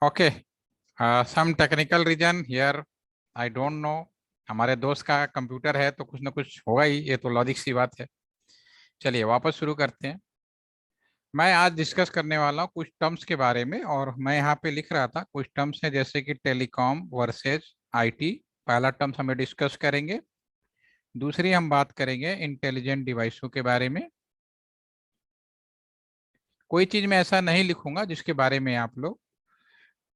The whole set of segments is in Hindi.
Okay, some technical reason here, I don't know. हमारे दोस्त का कंप्यूटर है तो कुछ ना कुछ होगा ही, ये तो लॉजिक सी बात है। चलिए वापस शुरू करते हैं। मैं आज डिस्कस करने वाला हूँ कुछ टर्म्स के बारे में, और मैं यहाँ पे लिख रहा था कुछ टर्म्स हैं जैसे कि टेलीकॉम वर्सेज आईटी। पहला टर्म्स हमें डिस्कस करेंगे। दूसरी हम बात करेंगे इंटेलिजेंट डिवाइसों के बारे में। कोई चीज़ मैं ऐसा नहीं लिखूंगा जिसके बारे में आप लोग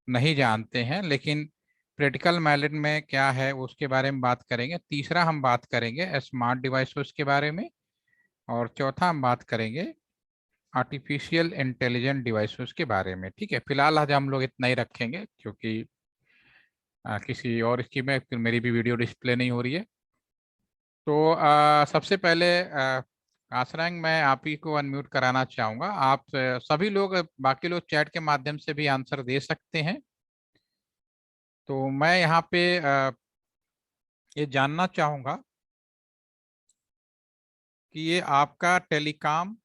नहीं जानते हैं, लेकिन प्रैक्टिकल नॉलेज में क्या है उसके बारे में बात करेंगे। तीसरा हम बात करेंगे स्मार्ट डिवाइसेस के बारे में। और चौथा हम बात करेंगे आर्टिफिशियल इंटेलिजेंट डिवाइसेस के बारे में। ठीक है, फिलहाल आज हम लोग इतना ही रखेंगे क्योंकि किसी और इसकी में फिर मेरी भी वीडियो डिस्प्ले नहीं हो रही है। तो सबसे पहले आसरंग, मैं आप ही को अनम्यूट कराना चाहूँगा। आप सभी लोग, बाकी लोग चैट के माध्यम से भी आंसर दे सकते हैं। तो मैं यहाँ पे ये जानना चाहूँगा कि ये आपका टेलीकॉम,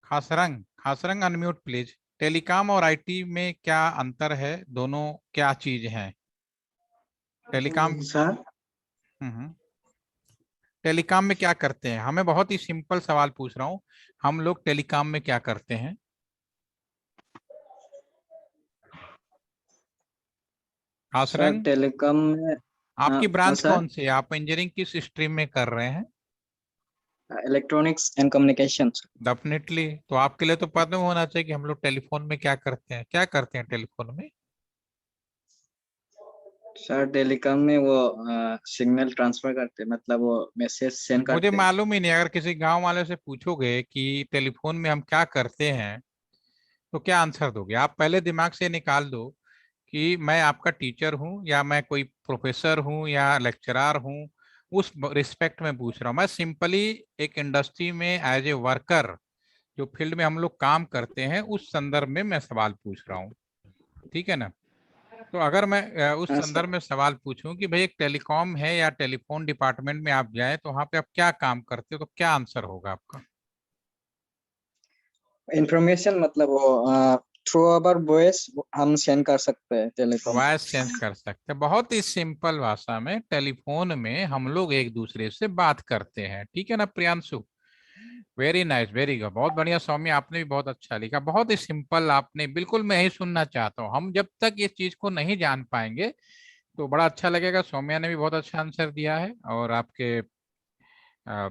खासरंग खासरंग अनम्यूट प्लीज। टेलीकॉम और आईटी में क्या अंतर है, दोनों क्या चीज हैं? टेलीकॉम। सर हम्म। टेलीकॉम में क्या करते हैं? हमें बहुत ही सिंपल सवाल पूछ रहा हूँ, हम लोग टेलीकॉम में क्या करते हैं? सर खासरंग, टेलीकॉम में आपकी हाँ ब्रांच सर, कौन सी है? आप इंजीनियरिंग किस स्ट्रीम में कर रहे हैं? Electronics and communication. डेफिनेटली, तो आपके लिए तो पता होना चाहिए कि हम लोग टेलीफोन में क्या करते हैं। क्या करते हैं टेलीफोन में? सर टेलीकॉम में वो सिग्नल ट्रांसफर करते हैं, मतलब वो मैसेज सेंड मुझे करते हैं। मालूम ही नहीं। अगर किसी गांव वाले से पूछोगे कि टेलीफोन में हम क्या करते हैं तो क्या आंसर दोगे? आप पहले दिमाग से निकाल दो कि मैं आपका टीचर हूँ या मैं कोई प्रोफेसर हूँ या लेक्चरर हूँ। उस रिस्पेक्ट में पूछ रहा हूँ। मैं सिंपली एक इंडस्ट्री में एज ए वर्कर, जो फील्ड में हम लोग काम करते हैं, उस संदर्भ में मैं सवाल पूछ रहा हूँ। ठीक है ना? तो अगर मैं उस हाँ संदर्भ सर, में सवाल पूछूं कि भाई एक टेलीकॉम है या टेलीफोन डिपार्टमेंट में आप जाए तो वहां पे आप क्या काम करते हो, तो क्या आंसर होगा आपका? इंफॉर्मेशन मतलब वो थ्रू आवर वॉइस हम सेंड कर सकते हैं टेलीकॉम। वॉइस चेंज कर सकते हैं। बहुत ही सिंपल भाषा में, टेलीफोन में हम लोग एक दूसरे से बात करते हैं। ठीक है ना Priyanshu? Very nice, very good, बहुत बढ़िया। सौम्य, आपने भी बहुत अच्छा लिखा, बहुत ही सिंपल। आपने बिल्कुल, मैं यही सुनना चाहता हूँ। हम जब तक इस चीज को नहीं जान पाएंगे तो बड़ा अच्छा लगेगा। सौम्या ने भी बहुत अच्छा आंसर दिया है, और आपके अ,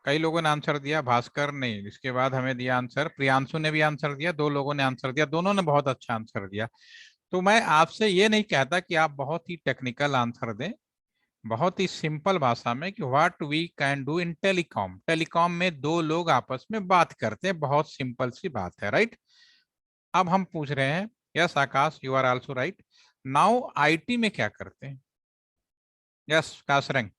कई लोगों ने आंसर दिया। भास्कर ने, इसके बाद हमें दिया आंसर, प्रियांशु ने भी आंसर दिया, दो लोगों ने आंसर दिया, दोनों ने बहुत अच्छा आंसर दिया। तो मैं आपसे ये नहीं कहता कि आप बहुत ही टेक्निकल आंसर दें। बहुत ही सिंपल भाषा में कि what we can do in telecom. Telecom में दो लोग आपस में बात करते हैं, बहुत सिंपल सी बात है, राइट? अब हम पूछ रहे हैं, yes Akash, you are also right. Now IT में क्या करते हैं? यस कासरंग,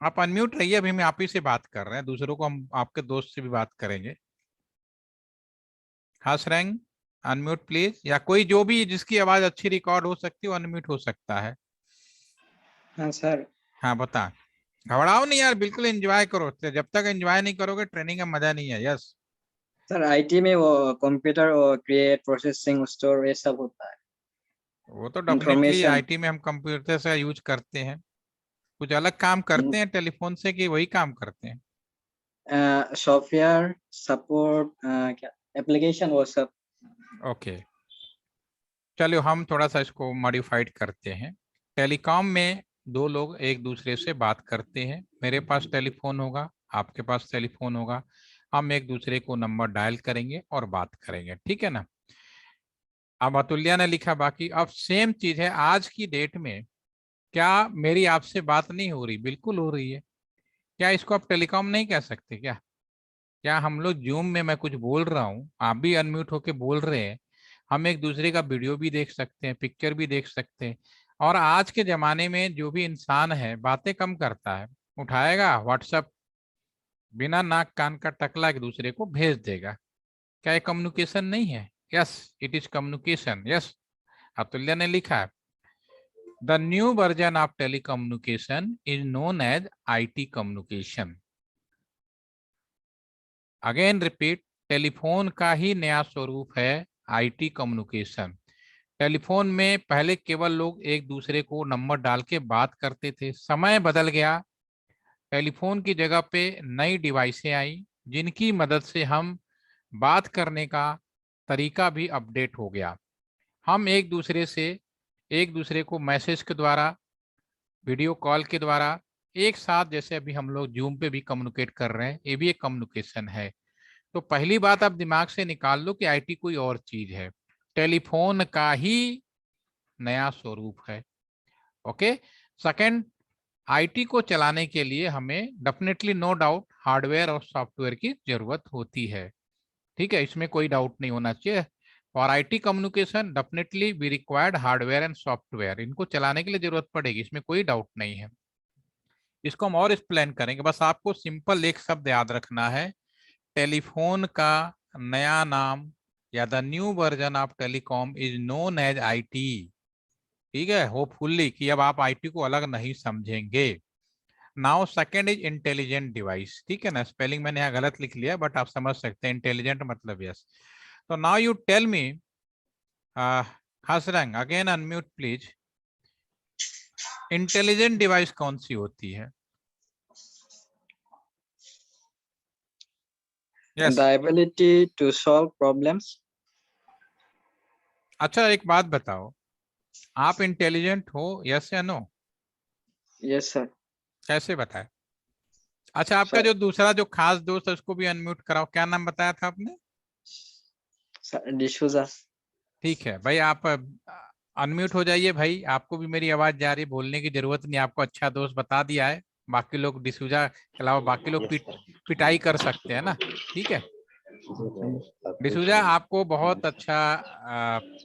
आप अनम्यूट रहिए। अभी हम आप ही से बात कर रहे हैं, दूसरों को हम आपके दोस्त से भी बात करेंगे। खास रैंक, अनम्यूट प्लीज। या कोई जो भी जिसकी आवाज अच्छी रिकॉर्ड हो सकती है अनम्यूट हो सकता है। हाँ सर। हाँ बता। घबराओ नहीं यार, बिल्कुल एंजॉय करो। तो जब तक एंजॉय नहीं करोगे ट्रेनिंग का मजा नहीं है। यस। सर आईटी में वो कंप्यूटर और क्रिएट प्रोसेसिंग स्टोर ये सब होता है। वो तो डेफिनेटली इंफॉर्मेशन आईटी में हम कंप्यूटर से यूज करते हैं। कुछ अलग काम करते हैं टेलीफोन से कि वही काम करते हैं? सॉफ्टवेयर सपोर्ट क्या एप्लीकेशन वो सब। ओके, चलो हम थोड़ा सा इसको मॉडिफाइड करते हैं। टेलीकॉम में दो लोग एक दूसरे से बात करते हैं। मेरे पास टेलीफोन होगा, आपके पास टेलीफोन होगा। हम एक दूसरे को नंबर डायल करेंगे और बात करेंगे। ठीक है ना? अब अतुल्या ने लिखा बाकी। अब सेम चीज है आज की डेट में। क्या मेरी आपसे बात नहीं हो रही? बिल्कुल हो रही है। क्या इसको आप टेलीकॉम नहीं कह सकते क्या? क्या हम लोग जूम में, मैं कुछ बोल रहा हूँ, आप भी अनम्यूट होके बोल रहे हैं, हम एक दूसरे का वीडियो भी देख सकते हैं, पिक्चर भी देख सकते हैं। और आज के जमाने में जो भी इंसान है बातें कम करता है, उठाएगा व्हाट्सएप, बिना नाक कान का टकला एक दूसरे को भेज देगा। क्या ये कम्युनिकेशन नहीं है? Yes, it is communication. Yes, Atulya ने लिखा है the new version of telecommunication is known as IT communication. Again repeat, telephone का ही नया स्वरूप है आईटी कम्युनिकेशन। टेलीफोन में पहले केवल लोग एक दूसरे को नंबर डाल के बात करते थे, समय बदल गया। टेलीफोन की जगह पे नई डिवाइसें आई जिनकी मदद से हम बात करने का तरीका भी अपडेट हो गया। हम एक दूसरे को मैसेज के द्वारा, वीडियो कॉल के द्वारा एक साथ, जैसे अभी हम लोग जूम पे भी कम्युनिकेट कर रहे हैं, ये भी एक कम्युनिकेशन है। तो पहली बात आप दिमाग से निकाल लो कि आईटी कोई और चीज है, टेलीफोन का ही नया स्वरूप है। ओके। सेकंड, आईटी को चलाने के लिए हमें डेफिनेटली नो डाउट हार्डवेयर और सॉफ्टवेयर की जरूरत होती है। ठीक है, इसमें कोई डाउट नहीं होना चाहिए। और IT communication definitely we required hardware and software, इनको चलाने के लिए जरूरत पड़ेगी, इसमें कोई डाउट नहीं है। इसको हम और एक्सप्लेन करेंगे, बस आपको सिंपल एक शब्द याद रखना है, टेलीफोन का नया नाम या the new version of telecom is known as IT. ठीक है, होपफुली कि अब आप आईटी को अलग नहीं समझेंगे। Now second is intelligent device. ठीक है ना, स्पेलिंग मैंने यहाँ गलत लिख लिया बट आप समझ सकते हैं, इंटेलिजेंट मतलब यस। तो now you tell me, Hasrang again unmute please, intelligent device कौन सी होती है? Yes. The ability to solve problems. अच्छा एक बात बताओ, आप इंटेलिजेंट हो यस या नो? Yes, sir. कैसे बताए? अच्छा, आपका Sir, जो दूसरा जो खास दोस्त है उसको भी अनम्यूट कराओ, क्या नाम बताया था आपने? sir, D'Souza. ठीक है भाई, आप अनम्यूट हो जाइए भाई, आपको भी मेरी आवाज जा रही, बोलने की जरूरत नहीं, आपको अच्छा दोस्त बता दिया है। बाकी लोग डिसूजा के अलावा बाकी लोग पिटाई कर सकते हैं ना। ठीक है डिसूजा, आपको बहुत अच्छा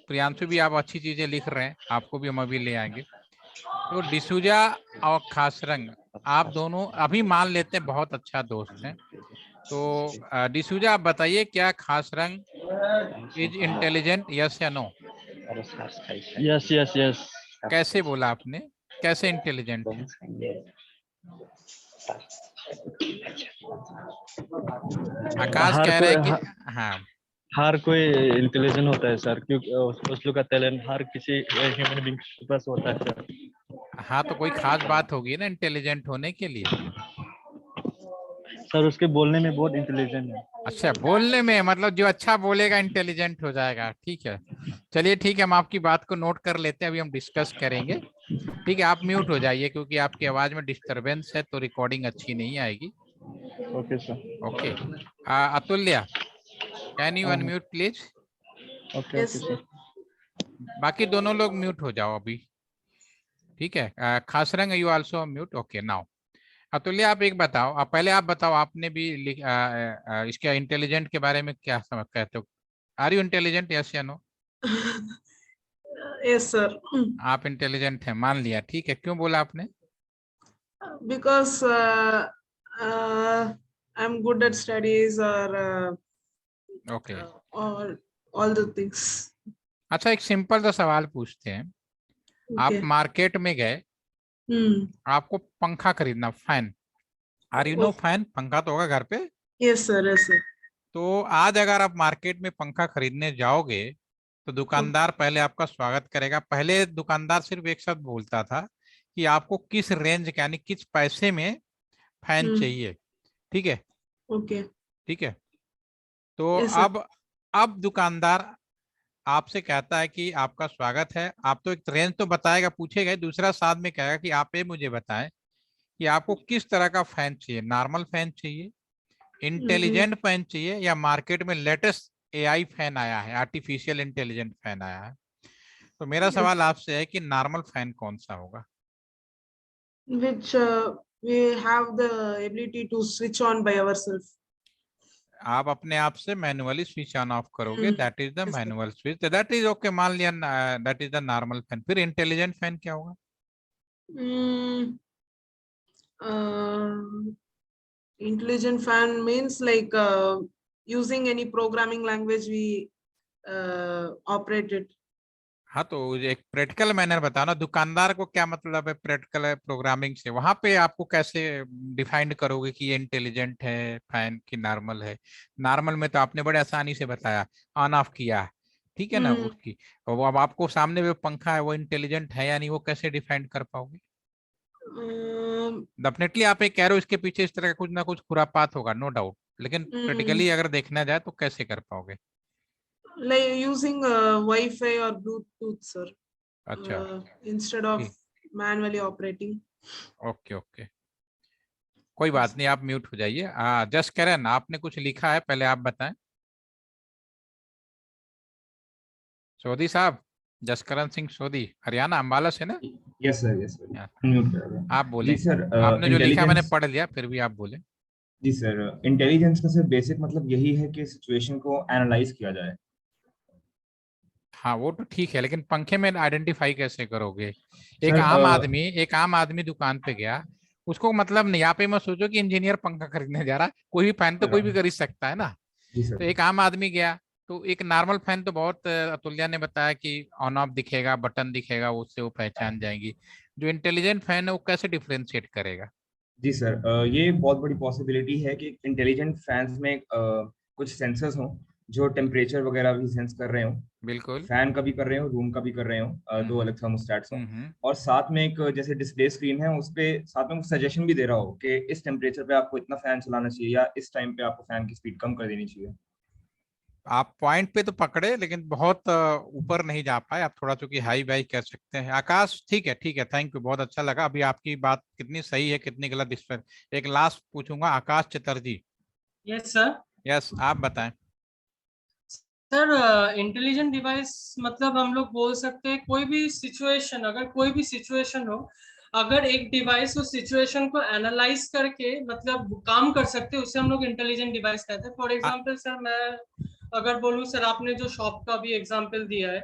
प्रियांशु भी आप अच्छी चीजें लिख रहे हैं, आपको भी हम अभी ले आएंगे। तो डिसूजा और खासरंग, आप दोनों अभी मान लेते हैं बहुत अच्छा दोस्त हैं। तो डिसूजा आप बताइए, क्या खासरंग इज इंटेलिजेंट यस या नो? Yes yes yes. कैसे बोला आपने, कैसे इंटेलिजेंट है? आकाश हर कह रहे कोई हैं कि हाँ। हर कोई इंटेलिजेंट होता है सर, क्योंकि उस लोग का टैलेंट हर किसी ह्यूमन बीइंग के पास होता है सर। हाँ तो कोई खास बात होगी ना इंटेलिजेंट होने के लिए। सर उसके बोलने में बहुत इंटेलिजेंट है। अच्छा बोलने में, मतलब जो अच्छा बोलेगा इंटेलिजेंट हो जाएगा। ठीक है, चलिए ठीक है, हम आपकी बात को नोट कर लेते हैं, अभी हम डिस्कस करेंगे। ठीक है, आप म्यूट हो जाइए क्योंकि आपकी आवाज में डिस्टरबेंस है तो रिकॉर्डिंग अच्छी नहीं आएगी। Okay sir. Okay. Atulya, can you हाँ unmute please? Okay okay sir. बाकी दोनों लोग म्यूट हो जाओ अभी। ठीक है, Khasrang you also mute. Okay now Atulya आप एक बताओ, पहले आप बताओ, आपने भी इसके इंटेलिजेंट के बारे में क्या समझ कहते हो? आर यू इंटेलिजेंट यस या नो? Yes, sir. आप इंटेलिजेंट हैं, मान लिया। ठीक है, क्यों बोला आपने? Because I'm good at studies okay or all the things. अच्छा, एक सिंपल सा सवाल पूछते हैं। आप Okay. मार्केट में गए, आपको पंखा खरीदना, fan, are you know fan, पंखा तो होगा घर पे। Yes, sir. Yes, sir. तो आज अगर आप मार्केट में पंखा खरीदने जाओगे तो दुकानदार पहले आपका स्वागत करेगा। पहले दुकानदार सिर्फ एक शब्द बोलता था कि आपको किस रेंज यानी किस पैसे में फैन चाहिए। ठीक है Okay. ठीक है, तो Yes, sir. अब दुकानदार आपसे कहता है कि आपका स्वागत है। आप तो एक रेंज तो बताएगा, पूछेगा, दूसरा साथ में कहेगा कि आप ये मुझे बताएं कि आपको किस तरह का फैन चाहिए, नॉर्मल फैन चाहिए, इंटेलिजेंट फैन चाहिए, या मार्केट में लेटेस्ट एआई फैन आया है, आर्टिफिशियल इंटेलिजेंट फैन आया है। तो मेरा Yes. सवाल आपसे है कि नॉर्मल फैन कौन सा होगा? Which we have the ability to switch on by ourselves. आप अपने आप से मैनुअली स्विच ऑन ऑफ करोगे, that is the Yes, sir. Manual switch, that is okay, मान लिया that is the normal fan. फिर इंटेलिजेंट फैन क्या होगा? Intelligent fan means like using any programming language we operate it. हाँ, तो एक प्रैक्टिकल मैनर बताओ ना, दुकानदार को क्या मतलब है प्रैक्टिकल प्रोग्रामिंग से, वहां पे आपको कैसे डिफाइन करोगे कि ये इंटेलिजेंट है फैन की नॉर्मल है। नॉर्मल में तो आपने बड़े आसानी से बताया, ऑन ऑफ किया, ठीक है ना Hmm. उसकी। और वो अब आपको सामने जो पंखा है वो इंटेलिजेंट है या नहीं, वो कैसे डिफाइन कर पाओगे। डेफिनेटली आप एक कह रहे हो इसके पीछे इस तरह का कुछ ना कुछ खुरापात होगा, नो डाउट, लेकिन प्रैक्टिकली अगर देखना जाए तो कैसे कर पाओगे। Like using Wi-Fi or Bluetooth, sir, अच्छा, instead of ठीक, manually operating. ओके ओके, कोई बात नहीं, आप म्यूट हो जाइए। जस्ट करें, आपने कुछ लिखा है, पहले आप बताएं। सोधी साहब, जसकरण सिंह सोधी, हरियाणा अम्बाला से ना। Yes sir, yes sir. या, म्यूट कर रहा आप हूँ। बोले। जी सर, आपने जो लिखा मैंने इंटेलिजेंस। पढ़ लिया, फिर भी आप बोले। जी सर, इंटेलिजेंस का सर बेसिक मतलब यही है कि सिचुएशन को एनालाइज किया जाए। हाँ, वो तो ठीक है, लेकिन पंखे में आइडेंटिफाई कैसे करोगे। एक सर आम आदमी, एक आम आदमी दुकान पे गया, उसको मतलब नहीं, आप ये मत सोचो कि इंजीनियर पंखा खरीदने जा रहा है, कोई भी फैन तो कोई भी खरीद सकता है ना। जी तो सर। एक आम आदमी गया, तो एक नॉर्मल फैन तो बहुत अतुल्या ने बताया कि ऑन ऑफ दिखेगा, बटन दिखेगा, उससे वो पहचान जाएंगी। जो इंटेलिजेंट फैन है वो कैसे डिफरेंशिएट करेगा। जी सर, ये बहुत बड़ी पॉसिबिलिटी है कि इंटेलिजेंट फैंस में कुछ सेंसर्स हों जो टेम्परेचर वगैरह भी सेंस कर रहे हों, बिल्कुल। फैन का भी कर रहे हो, रूम का भी कर रहे हो, दो अलग थर्मोस्टेट्स हों, हम्म। और साथ में एक जैसे डिस्प्ले स्क्रीन है उस पे साथ में सजेशन भी दे रहा हो कि इस टेम्परेचर पे आपको इतना फैन चलाना चाहिए या इस टाइम पे आपको फैन की स्पीड कम कर देनी चाहिए। आप पॉइंट पे तो पकड़े, लेकिन बहुत ऊपर नहीं जा पाए आप, थोड़ा चूंकि हाई वाई कह सकते हैं। आकाश, ठीक है ठीक है, थैंक यू, बहुत अच्छा लगा। अभी आपकी बात कितनी सही है कितनी गलत, इस पर एक लास्ट पूछूंगा, Akash Chatterjee. Yes sir. Yes, आप बताएं। सर, इंटेलिजेंट डिवाइस मतलब हम लोग बोल सकते हैं कोई भी सिचुएशन, अगर कोई भी सिचुएशन हो, अगर एक डिवाइस उस सिचुएशन को एनालाइज करके मतलब काम कर सकते हैं, उसे हम लोग इंटेलिजेंट डिवाइस कहते हैं। फॉर एग्जांपल सर, मैं अगर बोलूं, सर आपने जो शॉप का भी एग्जांपल दिया है,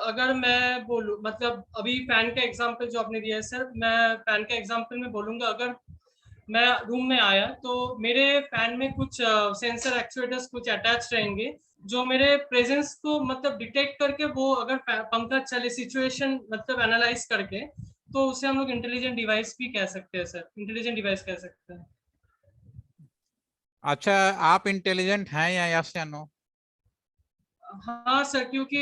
अगर मैं बोलूं मतलब अभी फैन का एग्जांपल जो आपने दिया है सर, मैं फैन का एग्जांपल में बोलूंगा, अगर मैं रूम में आया तो मेरे फैन में कुछ सेंसर एक्चुएटर्स कुछ अटैच रहेंगे, जो मेरे प्रेजेंस को मतलब डिटेक्ट करके वो अगर पंखा चले सिचुएशन मतलब एनालाइज करके, तो उसे हम लोग इंटेलिजेंट डिवाइस भी कह सकते हैं सर, इंटेलिजेंट डिवाइस कह सकते हैं। अच्छा, आप इंटेलिजेंट हैं या यस या नो। हाँ सर, क्योंकि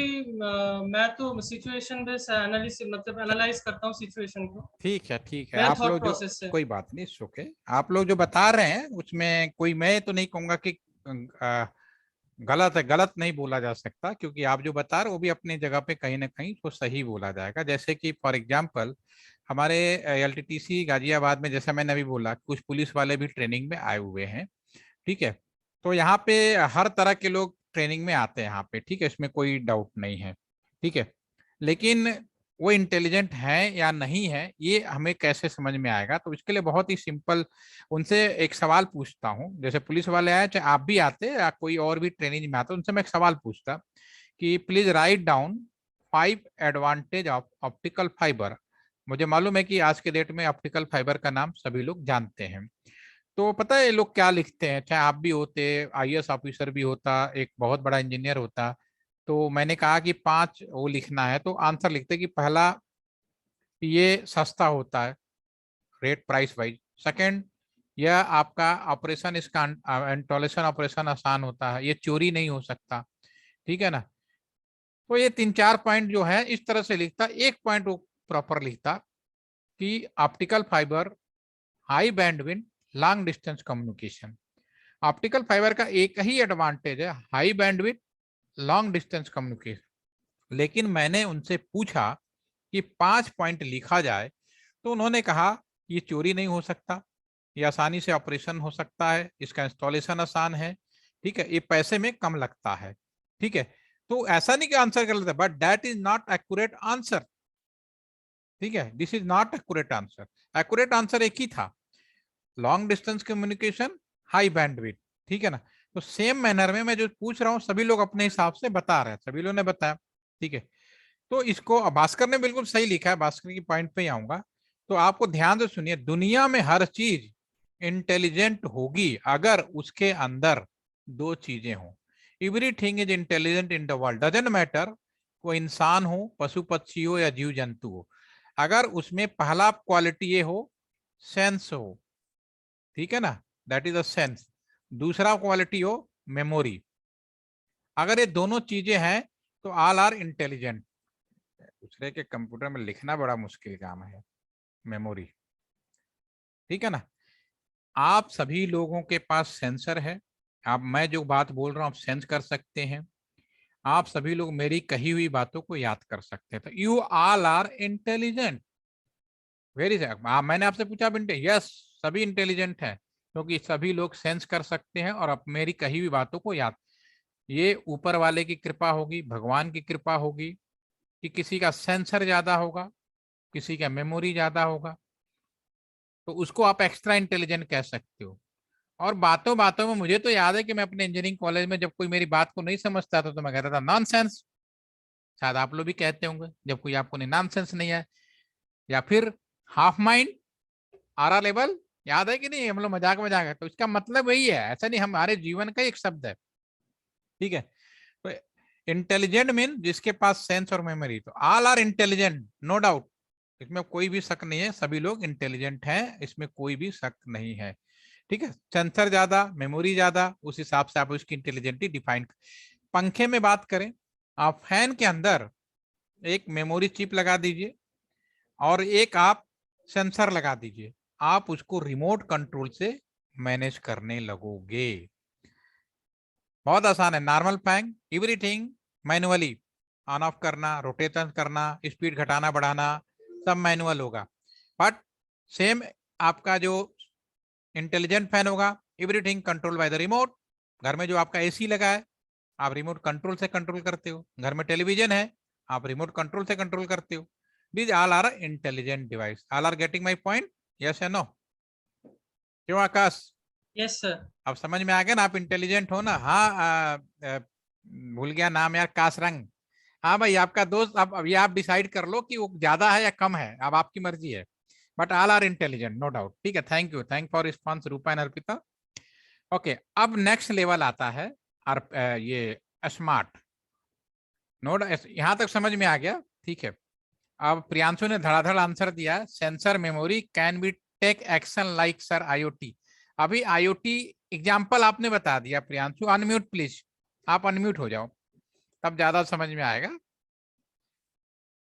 मैं तो सिचुएशन बेस्ड एनालिसिस मतलब एनालाइज करता हूँ सिचुएशन को, ठीक है ठीक है, मेरा आप थॉट लोग जो, प्रोसेस से। कोई बात नहीं, ओके, आप लोग जो बता रहे हैं उसमें कोई, मैं तो नहीं कहूंगा कि गलत है, गलत नहीं बोला जा सकता, क्योंकि आप जो बता रहे हो वो भी अपनी जगह पे कहीं ना कहीं तो सही बोला जाएगा। जैसे कि फॉर एग्जांपल हमारे एलटीटीसी गाजियाबाद में, जैसा मैंने अभी बोला, कुछ पुलिस वाले भी ट्रेनिंग में आए हुए हैं, ठीक है। तो यहाँ पे हर तरह के लोग ट्रेनिंग में आते हैं यहाँ पे, ठीक है, इसमें कोई डाउट नहीं है, ठीक है। लेकिन वो इंटेलिजेंट है या नहीं है ये हमें कैसे समझ में आएगा, तो इसके लिए बहुत ही सिंपल, उनसे एक सवाल पूछता हूँ। जैसे पुलिस वाले आए, चाहे आप भी आते या कोई और भी ट्रेनिंग में आते, उनसे मैं एक सवाल पूछता कि please write down 5 advantage of optical fibre. मुझे मालूम है कि आज के डेट में ऑप्टिकल फाइबर का नाम सभी लोग जानते हैं। तो पता है ये लोग क्या लिखते हैं, चाहे आप भी होते, आईएएस ऑफिसर भी होता, एक बहुत बड़ा इंजीनियर होता, तो मैंने कहा कि 5 वो लिखना है, तो आंसर लिखते कि पहला, ये सस्ता होता है रेट प्राइस वाइज। सेकंड, यह आपका ऑपरेशन, इसका इंस्टॉलेशन ऑपरेशन आसान होता है, ये चोरी नहीं हो सकता, ठीक है ना। तो ये 3-4 पॉइंट जो है इस तरह से लिखता। एक पॉइंट वो प्रॉपर लिखता कि optical fibre high bandwidth long distance communication. Optical fibre का एक ही एडवांटेज है, high bandwidth long distance communication. लेकिन मैंने उनसे पूछा कि 5 पॉइंट लिखा जाए, तो उन्होंने कहा ये चोरी नहीं हो सकता, ये आसानी से ऑपरेशन हो सकता है, इसका इंस्टॉलेशन आसान है, ठीक है, ये पैसे में कम लगता है, ठीक है। तो ऐसा नहीं कि आंसर कर लेता, but that is not accurate answer, ठीक है, this is not accurate answer. Accurate answer एक ही था, long distance communication, high bandwidth, ठीक है ना। तो सेम मैनर में मैं जो पूछ रहा हूँ सभी लोग अपने हिसाब से बता रहे हैं, सभी लोगों ने बताया, ठीक है। तो इसको भास्कर ने बिल्कुल सही लिखा है, भास्कर की पॉइंट पे ही आऊंगा। तो आपको ध्यान से सुनिए, दुनिया में हर चीज इंटेलिजेंट होगी अगर उसके अंदर 2 चीजें हों। Everything is intelligent in the world, doesn't matter वो इंसान हो, पशु पक्षी हो या जीव जंतु हो, अगर उसमें पहला क्वालिटी ये हो सेंस हो, ठीक है ना, दैट इज अ सेंस, दूसरा क्वालिटी हो मेमोरी, अगर ये दोनों चीजें हैं तो ऑल आर इंटेलिजेंट। दूसरे के कंप्यूटर में लिखना बड़ा मुश्किल काम है, मेमोरी, ठीक है ना। आप सभी लोगों के पास सेंसर है, आप, मैं जो बात बोल रहा हूँ आप सेंस कर सकते हैं, आप सभी लोग मेरी कही हुई बातों को याद कर सकते हैं, तो you all are intelligent. Very मैंने आपसे पूछा यस, सभी इंटेलिजेंट हैं क्योंकि सभी लोग सेंस कर सकते हैं और अब मेरी कही हुई बातों को याद, ये ऊपर वाले की कृपा होगी, भगवान की कृपा होगी कि किसी का सेंसर ज्यादा होगा, किसी का मेमोरी ज्यादा होगा, तो उसको आप एक्स्ट्रा इंटेलिजेंट कह सकते हो। और बातों बातों में मुझे तो याद है कि मैं अपने इंजीनियरिंग कॉलेज में जब कोई मेरी बात को नहीं समझता था तो मैं कहता था नॉनसेंस, शायद आप लोग भी कहते होंगे जब कोई आपको नहीं नॉनसेंस नहीं है, या फिर हाफ माइंड, आरा लेवल, याद है कि नहीं, हम लोग मजाक मजाक है, तो इसका मतलब वही है, ऐसा नहीं, हमारे जीवन का एक शब्द है, ठीक है। तो इंटेलिजेंट मीन जिसके पास सेंस और मेमोरी, तो all are intelligent, no doubt, इसमें कोई भी शक नहीं है, सभी लोग इंटेलिजेंट हैं, इसमें कोई भी शक नहीं है, ठीक है। सेंसर ज्यादा, मेमोरी ज्यादा, उस हिसाब से आप उसकी इंटेलिजेंटी डिफाइन। पंखे में बात करें, आप फैन के अंदर एक मेमोरी चिप लगा दीजिए और एक आप सेंसर लगा दीजिए, आप उसको रिमोट कंट्रोल से मैनेज करने लगोगे। बहुत आसान है, normal fan everything manually, on off करना, रोटेशन करना, स्पीड घटाना बढ़ाना, सब मैनुअल होगा। बट सेम आपका जो इंटेलिजेंट फैन होगा, everything control by the remote. घर में जो आपका एसी लगा है, आप रिमोट कंट्रोल से कंट्रोल करते हो, घर में टेलीविजन है, आप रिमोट कंट्रोल से कंट्रोल करते हो। These all are intelligent device. All are getting my point? Yes or no? क्यों आकाश? Yes sir. अब समझ में आ गया ना, आप इंटेलिजेंट हो ना। हाँ, भूल गया नाम यार, कासरंग। हाँ भाई, आपका दोस्त, अब ये आप डिसाइड कर लो कि वो ज्यादा है या कम है, अब आपकी मर्जी है, but all are intelligent, no doubt, ठीक है। Thank you, thank for response Rupa and Arpita. Okay, अब नेक्स्ट लेवल आता है ये स्मार्ट नोट, यहां तक समझ में आ गया, ठीक है। अब प्रियांशु ने धड़ाधड़ आंसर दिया, sensor memory can be take action like sir IoT. अभी आईओटी एग्जांपल आपने बता दिया प्रियांशु। अनम्यूट प्लीज, आप अनम्यूट हो जाओ, तब ज्यादा समझ में आएगा।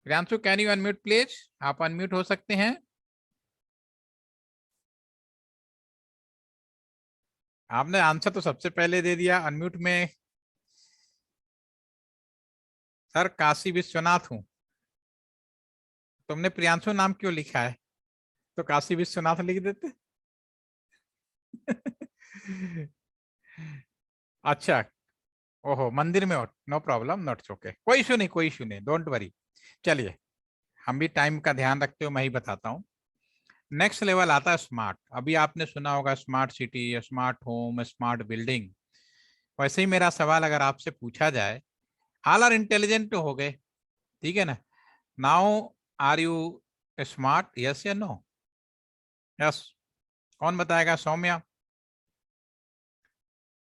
Priyanshu can you unmute please, आप अनम्यूट हो सकते हैं। आपने आंसर तो सबसे पहले दे दिया अनम्यूट में। सर काशी विश्वनाथ हूं। तुमने प्रियांशु नाम क्यों लिखा है, तो काशी विश्वनाथ लिख देते। अच्छा, ओहो, मंदिर में हो, नो प्रॉब्लम, नॉट ओके, कोई इशू नहीं, कोई इशू नहीं, डोंट वरी। चलिए, हम भी टाइम का ध्यान रखते हो, मैं ही बताता हूँ। नेक्स्ट लेवल आता है स्मार्ट। अभी आपने सुना होगा smart city, smart home, smart building. वैसे ही मेरा सवाल अगर आपसे पूछा जाए, ऑल आर इंटेलिजेंट हो गए, ठीक है ना, now are you smart, yes या नो? यस, कौन बताएगा? Saumya,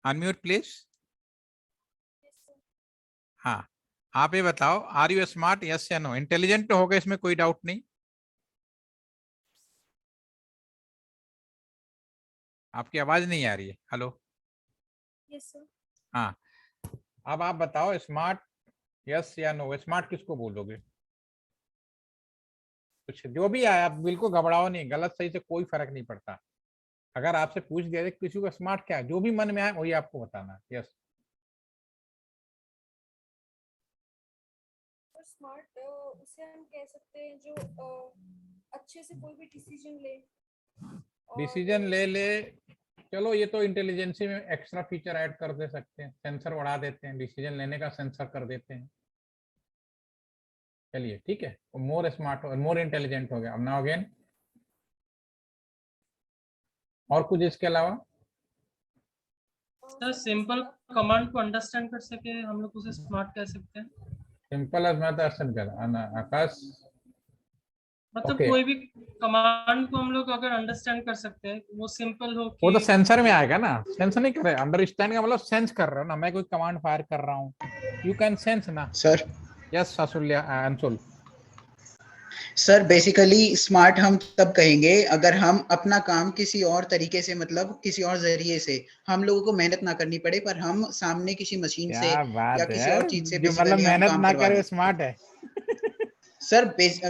unmute please. हाँ, आप ये बताओ, आर यू स्मार्ट, यस या नो? इंटेलिजेंट हो गए, इसमें कोई डाउट नहीं। आपकी आवाज नहीं आ रही है, हेलो। Yes sir. हाँ, अब आप बताओ स्मार्ट, यस या नो? स्मार्ट किसको बोलोगे? कुछ जो भी आया, आप बिल्कुल घबराओ नहीं, गलत सही से कोई फर्क नहीं पड़ता। अगर आपसे पूछ दिया किसी को स्मार्ट क्या है, जो भी मन में आए वही आपको बताना है। यस, स्मार्ट उसे हम कह सकते हैं जो अच्छे से कोई भी डिसीजन ले। डिसीजन ले, चलो ये तो इंटेलिजेंसी में एक्स्ट्रा फीचर ऐड कर दे सकते हैं, सेंसर बढ़ा देते हैं, डिसीजन लेने का सेंसर कर देते हैं। चलिए ठीक है, मोर स्मार्ट हो, मोर इंटेलिजेंट हो गया। अब नाउ अगेन, और कुछ इसके अलावा? सर सिंपल कमांड को अंडरस्टैंड कर सके हम लोग उसे स्मार्ट कह सकते हैं। सिंपल अंडरस्टैंड कर आकाश, मतलब Okay. कोई भी कमांड को हम लोग अगर अंडरस्टैंड कर सकते हैं, वो सिंपल हो कि वो तो सेंसर में आएगा ना, सेंस नहीं कर रहे, अंडरस्टैंड का मतलब सेंस कर रहे हो ना, मैं कोई कमांड फायर कर रहा हूँ, यू कैन सेंस ना। सर यस सासुल्या अंशुल। सर बेसिकली स्मार्ट हम तब कहेंगे अगर हम अपना काम किसी और तरीके से, मतलब किसी और जरिए से, हम लोगों को मेहनत ना करनी पड़े, पर हम सामने किसी मशीन से क्या या बात है किसी यार, और चीज से जो मतलब बेसिकली हम मेहनत काम ना करवा करे लें। स्मार्ट है। सर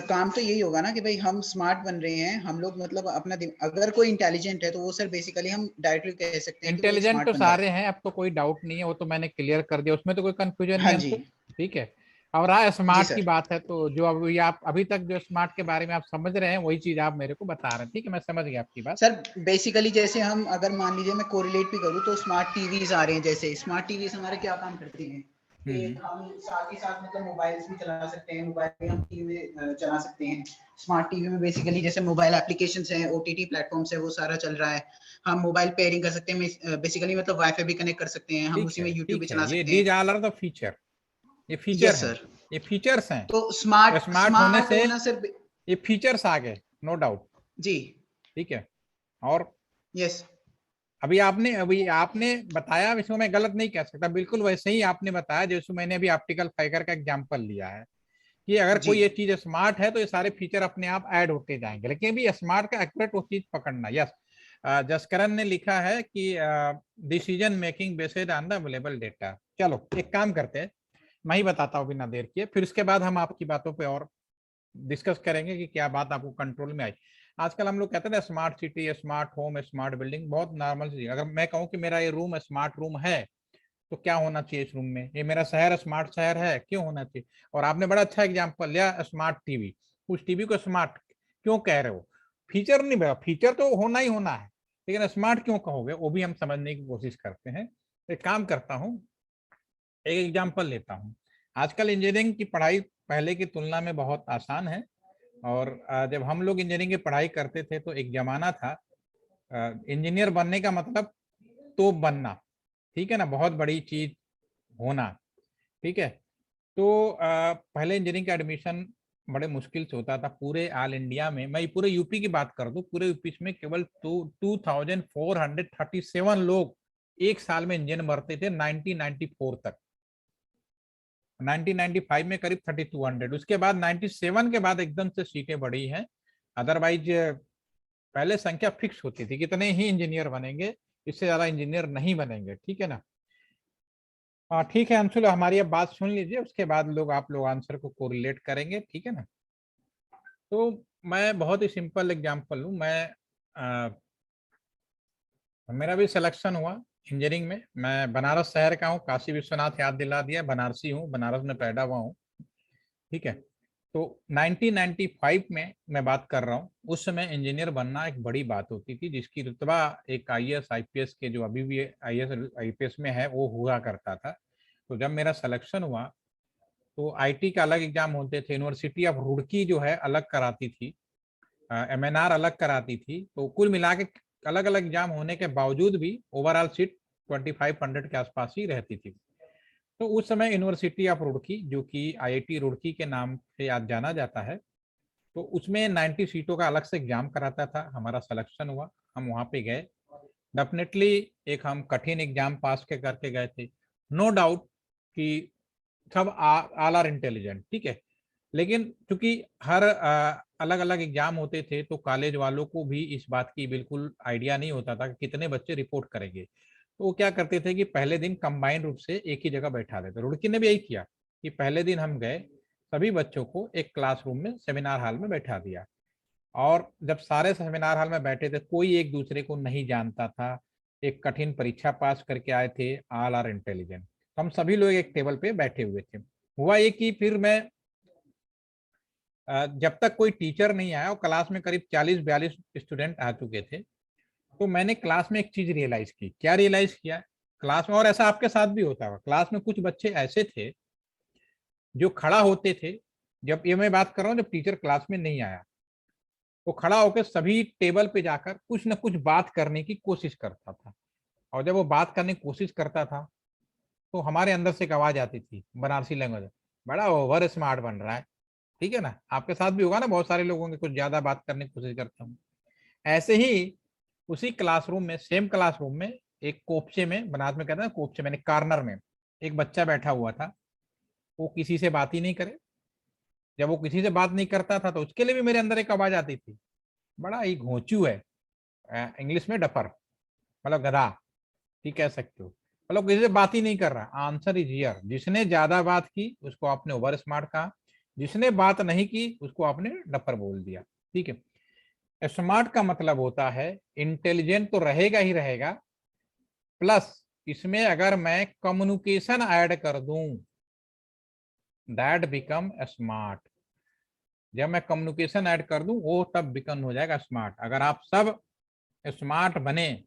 काम तो यही होगा ना कि भाई हम स्मार्ट बन रहे हैं, हम लोग मतलब अपना अगर कोई इंटेलिजेंट है तो वो सर बेसिकली हम डायरेक्टली कह सकते हैं कि वो इंटेलिजेंट स्मार्ट तो बन रहा है। सारे हैं, अब तो कोई डाउट नहीं है, वो तो मैंने क्लियर कर दिया, उसमें तो कोई कंफ्यूजन नहीं हाँ है जी। अंशुल। ठीक है। और रहा जी स्मार्ट की सर। बात है, तो जो अभी आप अभी तक जो स्मार्ट के बारे में आप समझ रहे हैं वही चीज आप मेरे को बता रहे हैं। ठीक है, मैं समझ गया आपकी बात। सर बेसिकली जैसे हम अगर मान लीजिए मैं कोरिलेट भी करूँ तो स्मार्ट टीवीज आ रहे हैं, जैसे स्मार्ट टीवीज हमारे क्या काम करती हैं कि हम साथ ही साथ मतलब मोबाइल्स भी चला सकते हैं, मोबाइल भी हम टीवी में चला सकते हैं। स्मार्ट टीवी में बेसिकली जैसे मोबाइल एप्लीकेशंस हैं, ओटीटी प्लेटफॉर्म्स है, वो सारा चल रहा है। हम मोबाइल पेयरिंग कर सकते हैं, बेसिकली मतलब वाईफाई भी कनेक्ट कर सकते हैं, हम उसी में यूट्यूब भी ठीक है, चला ये सकते दीज हैं। ऑल आर द फीचर, ये फीचर यस हैं, सर। ये फीचर्स हैं। तो स्मार्ट स्मार्ट होने स्मार्ट से होना सर ये फीचर्स आ गए, नो डाउट। जी। ठीक है। और यस। अभी आपने बताया, इसको मैं गलत नहीं कह सकता, बिल्कुल वैसे ही आपने बताया जैसे मैंने अभी ऑप्टिकल फाइबर का एग्जांपल लिया है कि अगर जी। कोई ये चीज स्मार्ट है तो ये सारे फीचर अपने आप ऐड होते जाएंगे, लेकिन भी स्मार्ट का एक्यूरेट वो चीज पकड़ना। यस, जसकरण ने लिखा है कि decision making based on the available data. चलो एक काम करते हैं, मैं ही बताता हूँ बिना देर किए, फिर उसके बाद हम आपकी बातों पे और डिस्कस करेंगे कि क्या बात आपको कंट्रोल में आई। आजकल हम लोग कहते हैं ना smart city, smart home, smart building, बहुत नॉर्मल चीज। अगर मैं कहूँ कि मेरा ये रूम स्मार्ट रूम है तो क्या होना चाहिए इस रूम में? ये मेरा शहर स्मार्ट शहर है, क्यों होना चाहिए? और आपने बड़ा अच्छा एग्जांपल लिया स्मार्ट टीवी। उस टीवी को स्मार्ट क्यों कह रहे हो? फीचर नहीं बता, फीचर तो होना ही होना है, लेकिन स्मार्ट क्यों कहोगे वो भी हम समझने की कोशिश करते हैं। एक काम करता हूँ, एक एग्जाम्पल लेता हूँ। आजकल इंजीनियरिंग की पढ़ाई पहले की तुलना में बहुत आसान है। और जब हम लोग इंजीनियरिंग की पढ़ाई करते थे तो एक जमाना था, इंजीनियर बनने का मतलब तोप बनना, ठीक है ना, बहुत बड़ी चीज होना। ठीक है। तो पहले इंजीनियरिंग का एडमिशन बड़े मुश्किल से होता था पूरे ऑल इंडिया में। मैं पूरे यूपी की बात कर दूं, पूरे यूपी में केवल 2437 लोग एक साल में इंजीनियर बनते थे 1994 तक। 1995 में करीब 3200, उसके बाद 97 के बाद एकदम से सीटें बढ़ी हैं। अदरवाइज पहले संख्या फिक्स होती थी, कितने ही इंजीनियर बनेंगे, इससे ज्यादा इंजीनियर नहीं बनेंगे। ठीक है ना। ठीक है अंशुल, हमारी अब बात सुन लीजिए, उसके बाद आप लोग आंसर को कोरिलेट करेंगे। ठीक है ना। तो मैं बहुत ही सिंपल एग्जांपल लूँ। मेरा भी सिलेक्शन हुआ इंजीनियरिंग में। मैं बनारस शहर का हूँ, काशी विश्वनाथ याद दिला दिया, बनारसी हूँ, बनारस में पैदा हुआ हूँ। ठीक है। तो 1995 में मैं बात कर रहा हूँ, उस समय इंजीनियर बनना एक बड़ी बात होती थी, जिसकी रुतबा एक आईएएस आईपीएस के, जो अभी भी आईएएस आईपीएस में है, वो हुआ करता था। तो जब मेरा सिलेक्शन हुआ तो आईटी का अलग एग्जाम होते थे, यूनिवर्सिटी ऑफ रुड़की जो है अलग कराती थी, एमएनआर अलग कराती थी। तो कुल मिला के अलग अलग एग्जाम होने के बावजूद भी ओवरऑल सीट 2500 के आसपास ही रहती थी। तो उस समय यूनिवर्सिटी ऑफ रुड़की, जो कि आईआईटी रुड़की के नाम से आज जाना जाता है, तो उसमें 90 सीटों का अलग से एग्जाम कराता था। हमारा सिलेक्शन हुआ, हम वहाँ पे गए। डेफिनेटली एक हम कठिन एग्जाम पास के करके गए थे, नो डाउट कि सब ऑल आर इंटेलिजेंट। ठीक है। लेकिन क्योंकि हर अलग अलग एग्जाम होते थे तो कॉलेज वालों को भी इस बात की बिल्कुल आइडिया नहीं होता था कि कितने बच्चे रिपोर्ट करेंगे। तो वो क्या करते थे कि पहले दिन कंबाइंड रूप से एक ही जगह बैठा देते। रुड़की ने भी यही किया कि पहले दिन हम गए, सभी बच्चों को एक क्लासरूम में सेमिनार हॉल में बैठा दिया। और जब सारे सेमिनार हॉल में बैठे थे, कोई एक दूसरे को नहीं जानता था, एक कठिन परीक्षा पास करके आए थे, ऑल आर इंटेलिजेंट। हम सभी लोग एक टेबल पे बैठे हुए थे। हुआ ये कि फिर मैं जब तक कोई टीचर नहीं आया और क्लास में करीब 40-42 स्टूडेंट आ चुके थे, तो मैंने क्लास में एक चीज रियलाइज की। क्या रियलाइज किया क्लास में, और ऐसा आपके साथ भी होता है, क्लास में कुछ बच्चे ऐसे थे जो खड़ा होते थे, जब ये मैं बात कर रहा हूँ जब टीचर क्लास में नहीं आया, वो खड़ा होकर सभी टेबल पे जाकर कुछ न कुछ बात करने की कोशिश करता था। और जब वो बात करने की कोशिश करता था तो हमारे अंदर से एक आवाज आती थी बनारसी लैंग्वेज, बड़ा ओवर स्मार्ट बन रहा है। ठीक है ना, आपके साथ भी होगा ना, बहुत सारे लोगों के कुछ ज्यादा बात करने की कोशिश करता हूँ। ऐसे ही उसी क्लासरूम में, सेम क्लासरूम में, एक कोपचे में, बनारस में कहते हैं कोपचे में, कॉर्नर में एक बच्चा बैठा हुआ था। वो किसी से बात ही नहीं करे। जब वो किसी से बात नहीं करता था तो उसके लिए भी मेरे अंदर एक आवाज आती थी, बड़ा ही घोंचू है, इंग्लिश में डफर, मतलब गधा, ठीक कह सकते हो, मतलब किसी से बात ही नहीं कर रहा। Answer is here. जिसने ज्यादा बात की उसको आपने ओवर स्मार्ट कहा, जिसने बात नहीं की उसको आपने डफर बोल दिया। ठीक है। स्मार्ट का मतलब होता है इंटेलिजेंट तो रहेगा ही रहेगा, प्लस इसमें अगर मैं कम्युनिकेशन ऐड कर दूं, दैट बिकम स्मार्ट। जब मैं कम्युनिकेशन ऐड कर दूं वो तब बिकम हो जाएगा स्मार्ट। अगर आप सब स्मार्ट बने,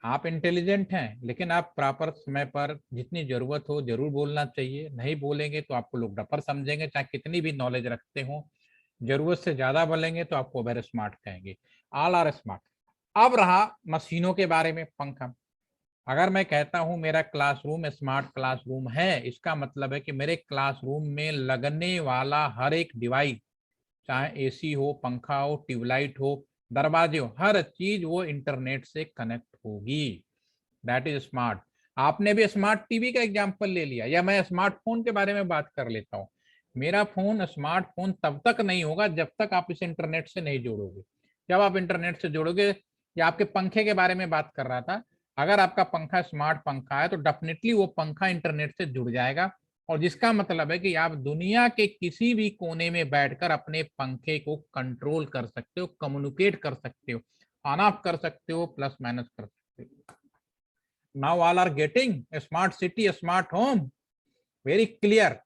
आप इंटेलिजेंट हैं लेकिन आप प्रॉपर समय पर जितनी जरूरत हो जरूर बोलना चाहिए, नहीं बोलेंगे तो आपको लोग डफर समझेंगे, चाहे कितनी भी नॉलेज रखते हो। जरूरत से ज्यादा बोलेंगे तो आपको वेरी स्मार्ट कहेंगे। All are smart. अब रहा मशीनों के बारे में, पंखा। अगर मैं कहता हूं मेरा क्लासरूम स्मार्ट क्लासरूम है, इसका मतलब है कि मेरे क्लासरूम में लगने वाला हर एक डिवाइस, चाहे एसी हो, पंखा हो, ट्यूबलाइट हो, दरवाजे हो, हर चीज वो इंटरनेट से कनेक्ट होगी। That is smart. आपने भी स्मार्ट टीवी का एग्जांपल ले लिया, या मैं स्मार्टफोन के बारे में बात कर लेता हूँ। मेरा फोन स्मार्टफोन तब तक नहीं होगा जब तक आप इसे इंटरनेट से नहीं जोड़ोगे। जब आप इंटरनेट से जोड़ोगे, या आपके पंखे के बारे में बात कर रहा था, अगर आपका पंखा स्मार्ट पंखा है तो डेफिनेटली वो पंखा इंटरनेट से जुड़ जाएगा, और जिसका मतलब है कि आप दुनिया के किसी भी कोने में बैठकर अपने पंखे को कंट्रोल कर सकते हो, कम्युनिकेट कर सकते हो, ऑन ऑफ कर सकते हो, प्लस माइनस कर सकते हो। Now all are getting smart city, smart home, very clear.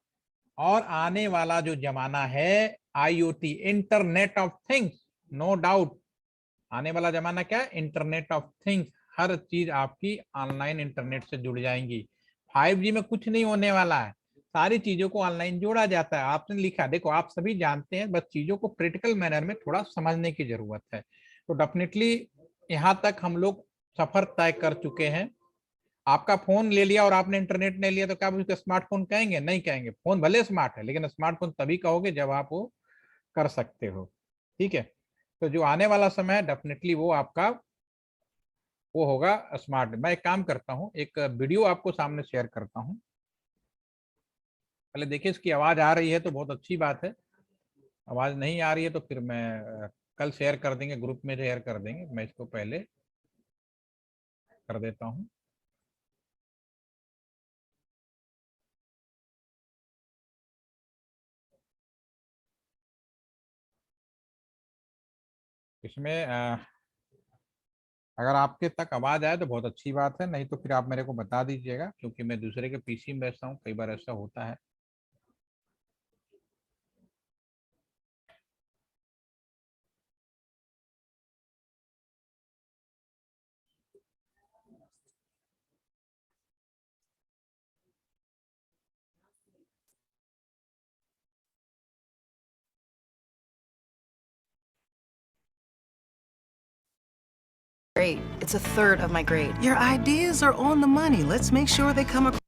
और आने वाला जो जमाना है IoT, internet of things, no doubt. आने वाला जमाना क्या है? Internet of things. हर चीज आपकी ऑनलाइन इंटरनेट से जुड़ जाएंगी। 5G में कुछ नहीं होने वाला है, सारी चीजों को ऑनलाइन जोड़ा जाता है। आपने लिखा, देखो आप सभी जानते हैं, बस चीजों को प्रैक्टिकल मैनर में थोड़ा समझने की जरूरत है। तो डेफिनेटली यहाँ तक हम लोग सफर तय कर चुके हैं। आपका फोन ले लिया और आपने इंटरनेट नहीं लिया तो क्या आप उसका स्मार्टफोन कहेंगे? नहीं कहेंगे। फोन भले स्मार्ट है लेकिन स्मार्टफोन तभी कहोगे जब आप वो कर सकते हो। ठीक है। तो जो आने वाला समय है डेफिनेटली वो आपका वो होगा स्मार्ट। मैं एक काम करता हूँ, एक वीडियो आपको सामने शेयर करता हूँ। पहले देखिए इसकी आवाज आ रही है तो बहुत अच्छी बात है, आवाज नहीं आ रही है तो फिर मैं कल शेयर कर देंगे, ग्रुप में शेयर कर देंगे। मैं इसको पहले कर देता हूँ। इसमें अगर आपके तक आवाज आए तो बहुत अच्छी बात है, नहीं तो फिर आप मेरे को बता दीजिएगा, क्योंकि मैं दूसरे के पीसी में बैठता हूँ, कई बार ऐसा होता है। Grade. It's a third of my grade. Your ideas are on the money. Let's make sure they come across.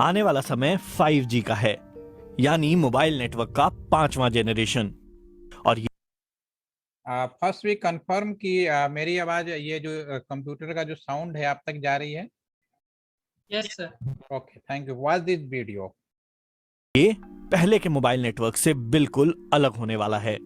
आने वाला समय 5G का है, यानी मोबाइल नेटवर्क का 5वां जेनरेशन। और फर्स्ट वी कंफर्म कि मेरी आवाज, ये जो कंप्यूटर का जो साउंड है आप तक जा रही है? Yes sir. Okay, thank you. Watch this video. ये पहले के मोबाइल नेटवर्क से बिल्कुल अलग होने वाला है।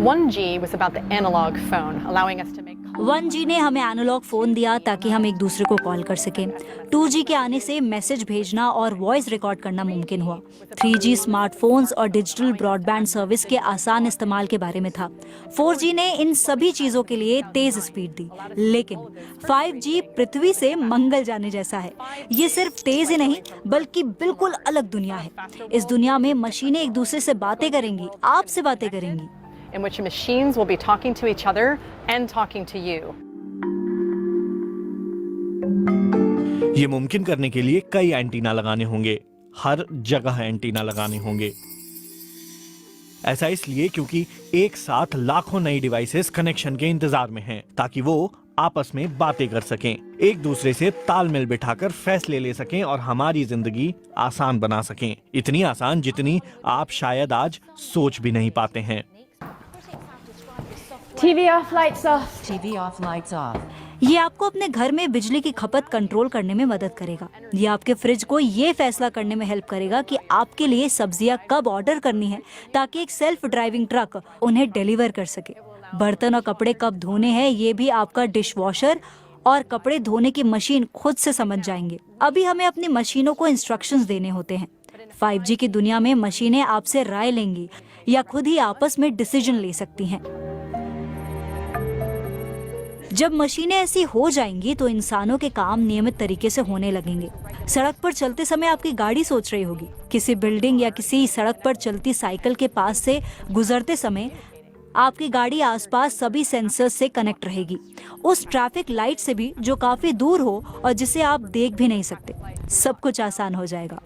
1G was about the analog phone, allowing us to make 1G ने हमें एनालॉग फोन दिया ताकि हम एक दूसरे को कॉल कर सकें। 2G के आने से मैसेज भेजना और वॉइस रिकॉर्ड करना मुमकिन हुआ। 3G स्मार्टफोन्स और डिजिटल ब्रॉडबैंड सर्विस के आसान इस्तेमाल के बारे में था। 4G ने इन सभी चीजों के लिए तेज स्पीड दी। लेकिन 5G पृथ्वी से मंगल जाने जैसा है। ये सिर्फ तेज ही नहीं बल्कि बिल्कुल अलग दुनिया है। इस दुनिया में मशीनें एक दूसरे से बातें करेंगी, आपसे बातें करेंगी। in which machines will be talking to each other and talking to you. ये मुमकिन करने के लिए कई एंटीना लगाने होंगे, हर जगह एंटीना लगाने होंगे। ऐसा इसलिए क्योंकि एक साथ लाखों नई डिवाइसेस कनेक्शन के इंतजार में हैं, ताकि वो आपस में बातें कर सकें, एक दूसरे से तालमेल बिठाकर फैसले ले सकें और हमारी जिंदगी आसान बना सकें। इतनी आसान जितनी आप शायद आज सोच भी नहीं पाते हैं। TV off, lights off. TV off, lights off. ये आपको अपने घर में बिजली की खपत कंट्रोल करने में मदद करेगा। ये आपके फ्रिज को ये फैसला करने में हेल्प करेगा कि आपके लिए सब्जियां कब ऑर्डर करनी है, ताकि एक सेल्फ ड्राइविंग ट्रक उन्हें डिलीवर कर सके। बर्तन और कपड़े कब धोने हैं ये भी आपका डिश वॉशर और कपड़े धोने की मशीन खुद से समझ जाएंगे। अभी हमें अपनी मशीनों को इंस्ट्रक्शंस देने होते हैं। 5G की दुनिया में मशीनें आपसे राय लेंगी या खुद ही आपस में डिसीजन ले सकती हैं। जब मशीनें ऐसी हो जाएंगी तो इंसानों के काम नियमित तरीके से होने लगेंगे। सड़क पर चलते समय आपकी गाड़ी सोच रही होगी, किसी बिल्डिंग या किसी सड़क पर चलती साइकिल के पास से गुजरते समय आपकी गाड़ी आसपास सभी सेंसर्स से कनेक्ट रहेगी, उस ट्रैफिक लाइट से भी जो काफी दूर हो और जिसे आप देख भी नहीं सकते। सब कुछ आसान हो जाएगा।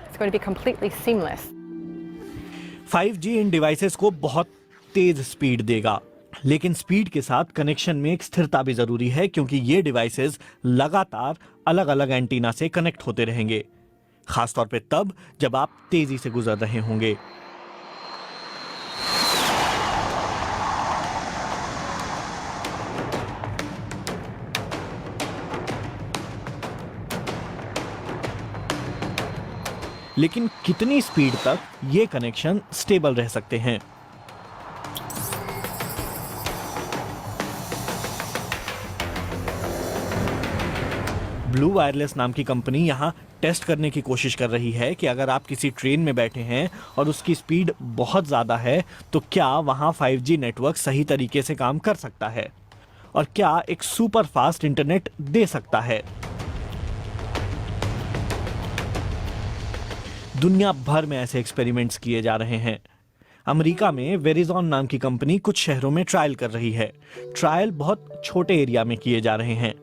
It's going to be completely seamless. 5G in devices को बहुत तेज स्पीड देगा, लेकिन स्पीड के साथ कनेक्शन में एक स्थिरता भी जरूरी है, क्योंकि ये डिवाइसेस लगातार अलग अलग एंटीना से कनेक्ट होते रहेंगे, खासतौर पे तब जब आप तेजी से गुजर रहे होंगे। लेकिन कितनी स्पीड तक ये कनेक्शन स्टेबल रह सकते हैं? ब्लू वायरलेस नाम की कंपनी यहां टेस्ट करने की कोशिश कर रही है कि अगर आप किसी ट्रेन में बैठे हैं और उसकी स्पीड बहुत ज्यादा है तो क्या वहां 5G नेटवर्क सही तरीके से काम कर सकता है और क्या एक सुपर फास्ट इंटरनेट दे सकता है। दुनिया भर में ऐसे एक्सपेरिमेंट्स किए जा रहे हैं। अमेरिका में वेरिजॉन नाम की कंपनी कुछ शहरों में ट्रायल कर रही है। ट्रायल बहुत छोटे एरिया में किए जा रहे हैं।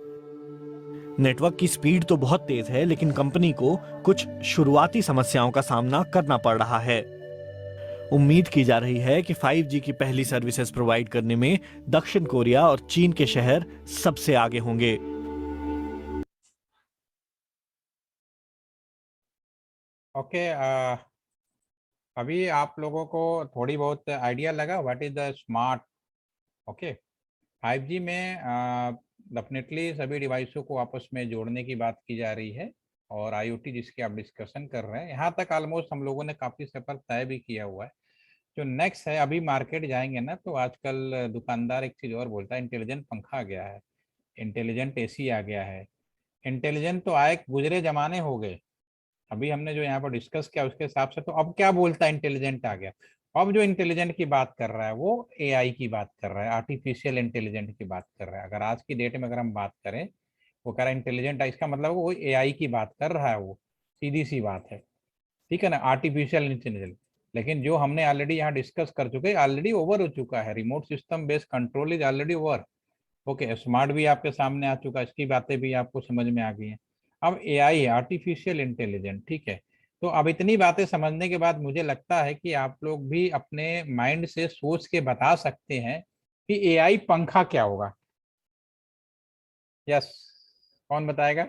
नेटवर्क की स्पीड तो बहुत तेज है, लेकिन कंपनी को कुछ शुरुआती समस्याओं का सामना करना पड़ रहा है। उम्मीद की जा रही है कि 5G की पहली सर्विसेज प्रोवाइड करने में दक्षिण कोरिया और चीन के शहर सबसे आगे होंगे। ओके, अभी आप लोगों को थोड़ी बहुत आइडिया लगा what is the smart. Okay, 5G में डेफिनेटली सभी डिवाइसों को आपस में जोड़ने की बात की जा रही है और IoT जिसकी आप डिस्कशन कर रहे हैं, यहाँ तक ऑलमोस्ट हम लोगों ने काफ़ी सफर तय भी किया हुआ है। जो नेक्स्ट है, अभी मार्केट जाएंगे ना तो आजकल दुकानदार एक चीज़ और बोलता है, इंटेलिजेंट पंखा आ गया है, इंटेलिजेंट AC आ गया है। इंटेलिजेंट तो आए गुजरे जमाने हो गए, अभी हमने जो यहाँ पर डिस्कस किया उसके हिसाब से तो अब क्या बोलता है, इंटेलिजेंट आ गया। अब जो इंटेलिजेंट की बात कर रहा है वो AI की बात कर रहा है, आर्टिफिशियल इंटेलिजेंट की बात कर रहा है। अगर आज की डेट में अगर हम बात करें, वो कह रहा है इंटेलिजेंट, इसका मतलब वो AI की बात कर रहा है, वो सीधी सी बात है, ठीक है ना, आर्टिफिशियल इंटेलिजेंट। लेकिन जो हमने ऑलरेडी यहाँ डिस्कस कर चुके, ऑलरेडी ओवर हो चुका है, remote system based control is already over. Okay, smart भी आपके सामने आ चुका है, इसकी बातें भी आपको समझ में आ गई हैं। अब AI आर्टिफिशियल इंटेलिजेंट, ठीक है। तो अब इतनी बातें समझने के बाद मुझे लगता है कि आप लोग भी अपने माइंड से सोच के बता सकते हैं कि AI पंखा क्या होगा। यस, कौन बताएगा?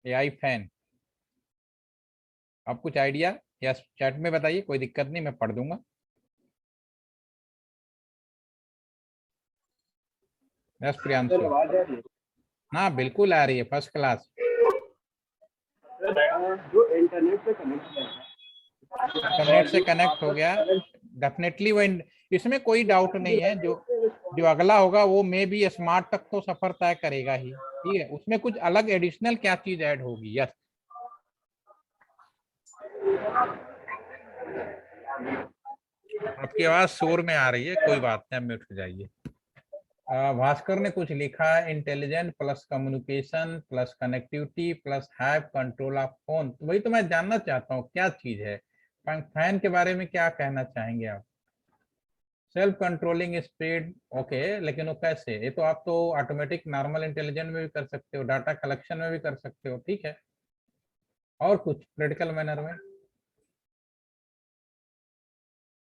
AI फैन, अब कुछ आइडिया? यस, चैट में बताइए, कोई दिक्कत नहीं, मैं पढ़ दूंगा। यस प्रियांशु, हाँ बिल्कुल आ रही है, फर्स्ट क्लास। जो इंटरनेट से कनेक्ट हो गया, डेफिनेटली वो इसमें कोई डाउट नहीं है। जो अगला होगा वो मे भी स्मार्ट तक तो सफर तय करेगा ही, ठीक है। उसमें कुछ अलग एडिशनल क्या चीज ऐड होगी? यस, आपकी आवाज शोर में आ रही है, कोई बात नहीं, म्यूट हो जाइए। भास्कर ने कुछ लिखा है, intelligent plus communication plus connectivity plus have control of phone. तो वही तो मैं जानना चाहता हूँ क्या चीज है। फैन के बारे में क्या कहना चाहेंगे आप? सेल्फ कंट्रोलिंग स्पीड, ओके, लेकिन वो कैसे? ये तो आप तो ऑटोमेटिक नॉर्मल इंटेलिजेंट में भी कर सकते हो, डाटा कलेक्शन में भी कर सकते हो, ठीक है। और कुछ प्रैक्टिकल मैनर में?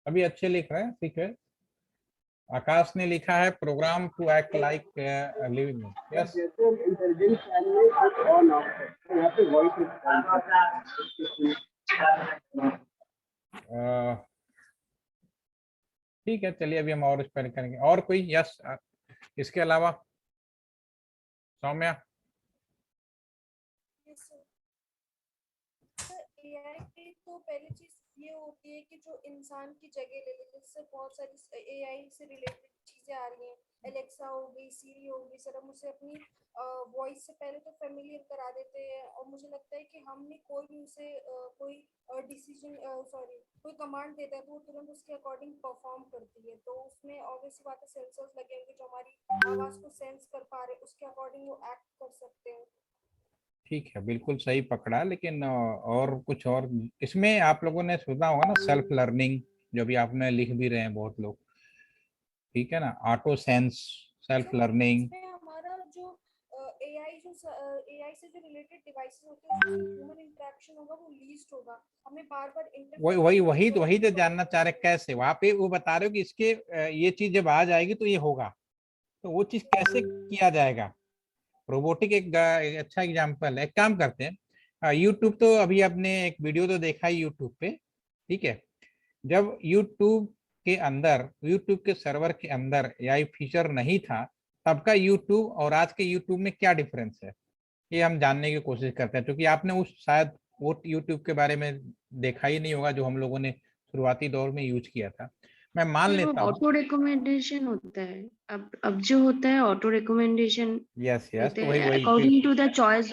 अभी अच्छे लिख रहे हैं, ठीक है। आकाश ने लिखा है program to act like living. Yes, intelligence fan में ऑन ऑफ है, तो यहाँ पे वॉइस ठीक है, चलिए अभी हम और स्पेल करेंगे। और कोई? यस, इसके अलावा सौम्या। एआई की तो पहली चीज ये होती है कि जो इंसान की जगह ले ले, जिससे बहुत सारी एआई से रिलेटेड चीजें आ रही हैं। एलेक्सा हो गई, सीरी हो गई, सर हम उसे अपनी वॉइस से पहले तो फेमिलियर करा देते हैं, और मुझे लगता है कि हमने कोई भी उसे कोई डिसीजन कोई कमांड देता है तो वो तुरंत उसके अकॉर्डिंग परफॉर्म करती है। तो उसमें ऑब्वियस बात है सेंसर्स लगे होंगे जो हमारी आवाज को सेंस कर पा रहे, उसके अकॉर्डिंग वो एक्ट कर सकते हैं। ठीक है, बिल्कुल सही पकड़ा। लेकिन और कुछ और इसमें आप लोगों ने सुना होगा ना, सेल्फ लर्निंग, जो भी आपने लिख भी रहे हैं बहुत लोग, ठीक है ना, ऑटो सेंस, सेल्फ लर्निंग। हमारा जो एआई से जो रिलेटेड डिवाइसेस होते हैं उसमें ह्यूमन इंटरेक्शन होगा, वो लीस्ट होगा। हमें बार-बार वही तो जानना चाह रहे कैसे वहां पे वो बता रहे हो कि इसके ये चीज जब आ जाएगी तो ये होगा, तो वो चीज कैसे किया जाएगा। रोबोटिक एक अच्छा एग्जांपल है। एक काम करते हैं, यूट्यूब तो अभी आपने एक वीडियो तो देखा ही यूट्यूब पे, ठीक है। जब यूट्यूब के अंदर, यूट्यूब के सर्वर के अंदर एआई फीचर नहीं था, तब का यूट्यूब और आज के यूट्यूब में क्या डिफरेंस है, ये हम जानने की कोशिश करते हैं। क्योंकि आपने उस शायद वो यूट्यूब के बारे में देखा ही नहीं होगा जो हम लोगों ने शुरुआती दौर में यूज किया था। मैं मान लेता हूँ ऑटो रिकमेंडेशन होता है। अब जो होता है ऑटो रिकमेंडेशन, यस तो वही according to the choice,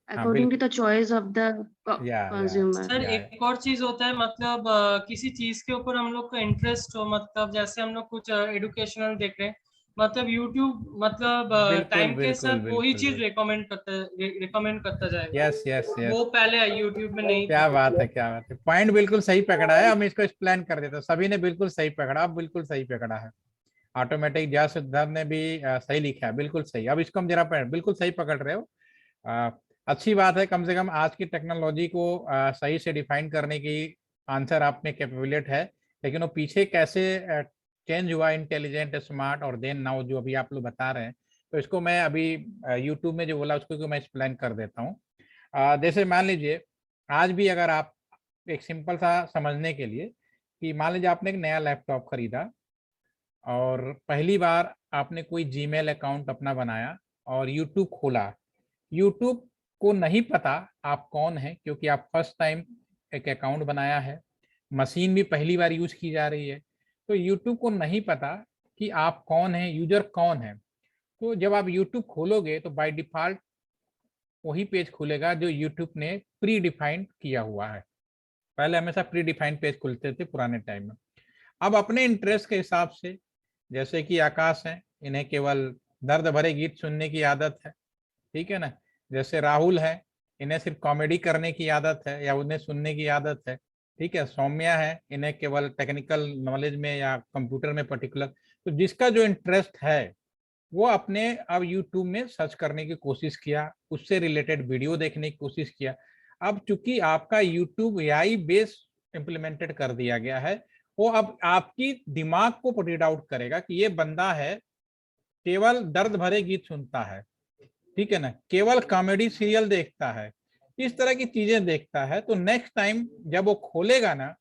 according to the choice of the consumer. Sir एक और चीज होता है, मतलब किसी चीज के ऊपर हम लोग को इंटरेस्ट हो, मतलब जैसे हम लोग कुछ एजुकेशनल देख रहे हैं, मतलब YouTube मतलब टाइम के साथ वही चीज रिकमेंड करता जाएगा। यस वो पहले YouTube में नहीं। क्या बात है, पॉइंट बिल्कुल सही पकड़ा है। हम इसको एक्सप्लेन कर देते हैं। सभी ने बिल्कुल सही पकड़ा, अब बिल्कुल सही पकड़ा है। ऑटोमेटिक जयसिद्धार्थ ने भी सही लिखा है, बिल्कुल सही। अब इसको हम जरा बिल्कुल सही पकड़ रहे हो। अच्छी बात है, कम से कम आज की टेक्नोलॉजी को सही से डिफाइन करने की आंसर आप में कैपेबिलिटी है। लेकिन वो पीछे कैसे चेंज हुआ इंटेलिजेंट, स्मार्ट और देन नाउ जो अभी आप लोग बता रहे हैं, तो इसको मैं अभी यूट्यूब में जो बोला उसको मैं एक्सप्लेन कर देता हूँ। जैसे मान लीजिए आज भी अगर आप एक सिंपल सा समझने के लिए कि मान लीजिए आपने एक नया लैपटॉप खरीदा और पहली बार आपने कोई जीमेल अकाउंट अपना बनाया और यूट्यूब खोला। यूट्यूब को नहीं पता आप कौन है, क्योंकि आप फर्स्ट टाइम एक अकाउंट बनाया है, मशीन भी पहली बार यूज की जा रही है, तो यूट्यूब को नहीं पता कि आप कौन है, यूजर कौन है। तो जब आप यूट्यूब खोलोगे तो बाय डिफॉल्ट वही पेज खुलेगा जो यूट्यूब ने प्री डिफाइंड किया हुआ है। पहले हमेशा प्री डिफाइंड पेज खुलते थे पुराने टाइम में। अब अपने इंटरेस्ट के हिसाब से, जैसे कि आकाश है, इन्हें केवल दर्द भरे गीत सुनने की आदत है, ठीक है ना। जैसे राहुल है, इन्हें सिर्फ कॉमेडी करने की आदत है या उन्हें सुनने की आदत है, ठीक है। सौम्या है, इन्हें केवल टेक्निकल नॉलेज में या कंप्यूटर में पर्टिकुलर। तो जिसका जो इंटरेस्ट है वो अपने अब यूट्यूब में सर्च करने की कोशिश किया, उससे रिलेटेड वीडियो देखने की कोशिश किया। अब चूंकि आपका यूट्यूब एआई बेस इम्प्लीमेंटेड कर दिया गया है, वो अब आपकी दिमाग को रीड आउट करेगा कि ये बंदा है केवल दर्द भरे गीत सुनता है, ठीक है ना, केवल कॉमेडी सीरियल देखता है, इस तरह की चीजें देखता है। तो नेक्स्ट टाइम जब वो खोलेगा ना,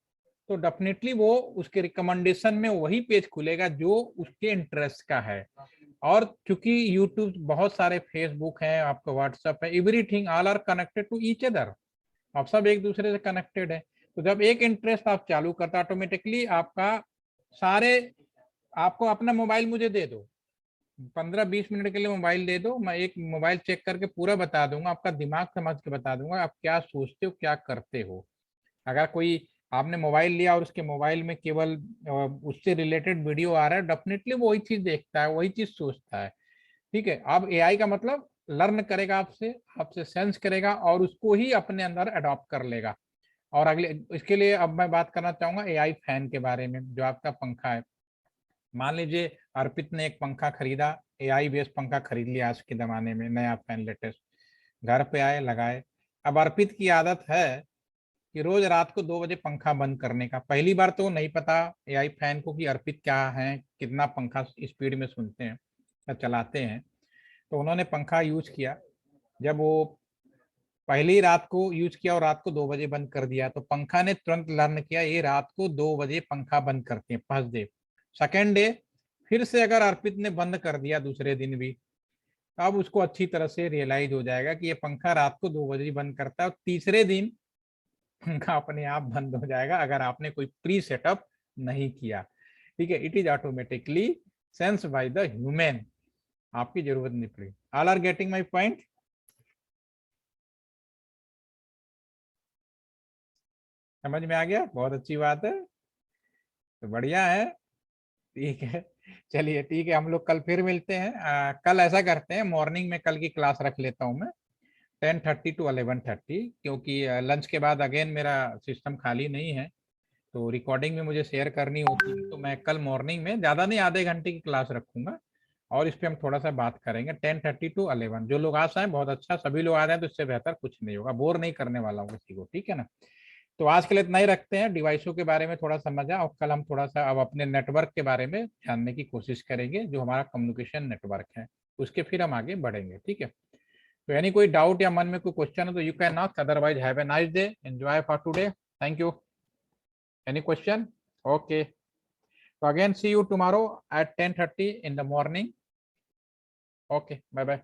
तो डेफिनेटली वो उसके रिकमेंडेशन में वही पेज खुलेगा जो उसके इंटरेस्ट का है। और चूंकि यूट्यूब बहुत सारे फेसबुक हैं, आपका व्हाट्सएप है, everything all are connected to each other, आप सब एक दूसरे से कनेक्टेड है। तो जब एक इंटरेस्ट आप चालू करता, ऑटोमेटिकली आपका सारे, आपको अपना मोबाइल मुझे दे दो, 15-20 मिनट के लिए मोबाइल दे दो, मैं एक मोबाइल चेक करके पूरा बता दूंगा, आपका दिमाग समझ के बता दूंगा आप क्या सोचते हो, क्या करते हो। अगर कोई आपने मोबाइल लिया और उसके मोबाइल में केवल उससे रिलेटेड वीडियो आ रहा है, डेफिनेटली वो वही चीज देखता है, वही चीज सोचता है, ठीक है। अब एआई का मतलब लर्न करेगा आपसे सेंस करेगा और उसको ही अपने अंदर अडॉप्ट कर लेगा। और अगले, इसके लिए अब मैं बात करना चाहूंगा एआई फैन के बारे में, जो आपका पंखा है। मान लीजिए अर्पित ने एक पंखा खरीदा, एआई बेस्ड पंखा खरीद लिया आज के जमाने में, नया फैन लेटेस्ट, घर पे आए, लगाए। अब अर्पित की आदत है कि रोज रात को 2 बजे पंखा बंद करने का। पहली बार तो नहीं पता एआई फैन को कि अर्पित क्या है, कितना पंखा स्पीड में सुनते हैं या चलाते हैं। तो उन्होंने पंखा यूज किया। जब वो पहली रात को यूज किया और रात को 2 बजे बंद कर दिया, तो पंखा ने तुरंत लर्न किया ये रात को 2 बजे पंखा बंद करते हैं फर्स्ट डे। सेकेंड डे फिर से अगर अर्पित ने बंद कर दिया दूसरे दिन भी, अब उसको अच्छी तरह से रियलाइज हो जाएगा कि ये पंखा रात को 2 बजे बंद करता है। और तीसरे दिन पंखा अपने आप बंद हो जाएगा अगर आपने कोई प्री सेटअप नहीं किया। ठीक है, it is automatically sense by the human, आपकी जरूरत नहीं पड़ी। All are getting my point? समझ में आ गया? बहुत अच्छी बात है, तो बढ़िया है। ठीक है, चलिए ठीक है, हम लोग कल फिर मिलते हैं। कल ऐसा करते हैं, मॉर्निंग में कल की क्लास रख लेता हूँ मैं 10:30 to 11:30, क्योंकि लंच के बाद अगेन मेरा सिस्टम खाली नहीं है, तो रिकॉर्डिंग में मुझे शेयर करनी होती है। तो मैं कल मॉर्निंग में ज़्यादा नहीं, आधे घंटे की क्लास रखूंगा और इस पर हम थोड़ा सा बात करेंगे 10:30 to 11। जो लोग आ जाए बहुत अच्छा, सभी लोग आ जाए तो इससे बेहतर कुछ नहीं होगा, बोर नहीं करने वाला हूँ किसी को। ठीक है ना? तो आज के लिए इतना ही रखते हैं, डिवाइसों के बारे में थोड़ा समझा, और कल हम थोड़ा सा अब अपने नेटवर्क के बारे में जानने की कोशिश करेंगे, जो हमारा कम्युनिकेशन नेटवर्क है, उसके फिर हम आगे बढ़ेंगे। ठीक है, तो यानी कोई डाउट या मन में कोई क्वेश्चन हो तो you can ask, otherwise have a nice day, enjoy for today, thank you. Any question? Okay, तो again see you tomorrow at 10:30 in the morning. Okay, bye bye.